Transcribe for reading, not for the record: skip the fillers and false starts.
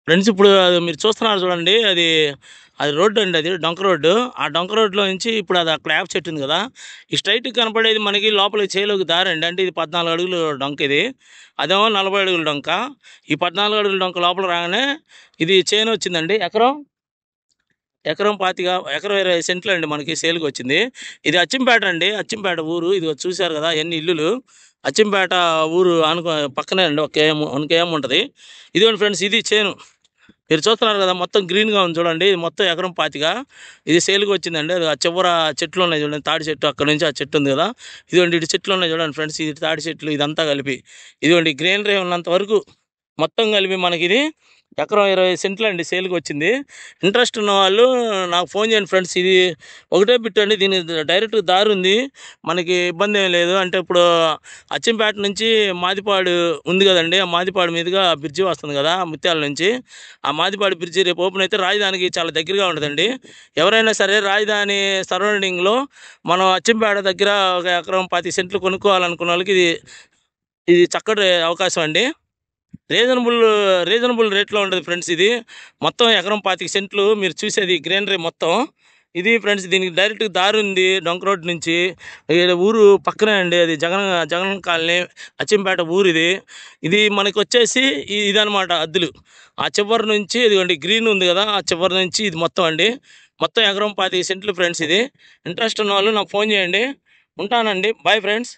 Friends ఇప్పుడు అది మీరు చూస్తున్నారు చూడండి. అది అది రోడ్డు అండి, అది డొంక రోడ్డు. ఆ డొంక రోడ్లో నుంచి ఇప్పుడు అది అక్కడ యాప్ చెట్టు ఉంది కదా, ఈ స్ట్రైట్ కనపడేది మనకి లోపలికి చేలోకి దారి అండి. అంటే ఇది 14 అడుగులు డొంక, ఇది అదేమో 40 అడుగుల డొంక. ఈ 14 అడుగుల డొంక లోపల రాగానే ఇది చేను వచ్చిందండి. ఎకరం ఎకరం 20 సెంట్లు అండి మనకి సేల్కి వచ్చింది. ఇది అచ్చింపేట అండి, అచ్చింపేట ఊరు. ఇది చూశారు కదా ఎన్ని ఇల్లులు. అచ్చింపేట ఊరు పక్కనే అండి, ఒక కేఎం 1 KM ఉంటుంది. ఇదిగోండి ఫ్రెండ్స్, ఇది చేను మీరు చూస్తున్నారు కదా, మొత్తం గ్రీన్గా ఉంది చూడండి. ఇది మొత్తం ఎకరం 25 ఇది సేల్కి వచ్చిందండి. అది ఆ చివర చెట్లు ఉన్నాయి చూడండి, తాడి చెట్టు, అక్కడ నుంచి ఆ చెట్టు ఉంది కదా, ఇదిగోండి ఇటు చెట్లు ఉన్నాయి చూడండి ఫ్రెండ్స్, ఇది తాడి చెట్లు ఇదంతా కలిపి ఇదిగోండి గ్రీనరీ ఉన్నంత వరకు మొత్తం కలిపి మనకి ఇది ఎకరం 20 సెంట్లు అండి సేల్కి వచ్చింది. ఇంట్రెస్ట్ ఉన్న వాళ్ళు నాకు ఫోన్ చేయండి ఫ్రెండ్స్. ఇది ఒకటే బిట్ అండి, దీని డైరెక్ట్ దారి ఉంది, మనకి ఇబ్బంది ఏం లేదు. అంటే ఇప్పుడు అచ్చంపేట నుంచి మాదిపాడు ఉంది కదండి, ఆ మాదిపాడు మీదుగా బ్రిడ్జి వస్తుంది కదా ముత్యాల నుంచి. ఆ మాదిపాడు బ్రిడ్జి రేపు ఓపెన్ అయితే రాజధానికి చాలా దగ్గరగా ఉంటుందండి. ఎవరైనా సరే రాజధాని సరౌండింగ్లో మనం అచ్చంపేట దగ్గర ఒక ఎకరం 25 సెంట్లు కొనుక్కోవాలనుకున్న వాళ్ళకి ఇది ఇది చక్కటి అవకాశం అండి. రీజనబుల్ రీజనబుల్ రేట్లో ఉంటుంది ఫ్రెండ్స్. ఇది మొత్తం ఎకరం 25 సెంట్లు మీరు చూసేది గ్రీనరీ మొత్తం ఇది ఫ్రెండ్స్. దీనికి డైరెక్ట్ దారి ఉంది డొంక రోడ్ నుంచి. ఊరు పక్కనే అండి, అది జగన్ కాలనీ అచ్చంపేట ఊరు. ఇది మనకి వచ్చేసి ఇదనమాట అద్దులు. ఆ చివరి నుంచి ఇదిగోండి గ్రీన్ ఉంది కదా, ఆ చివరి నుంచి ఇది మొత్తం అండి, మొత్తం ఎకరం 25 సెంట్లు ఫ్రెండ్స్. ఇది ఇంట్రెస్ట్ ఉన్న వాళ్ళు నాకు ఫోన్ చేయండి. ఉంటానండి, బాయ్ ఫ్రెండ్స్.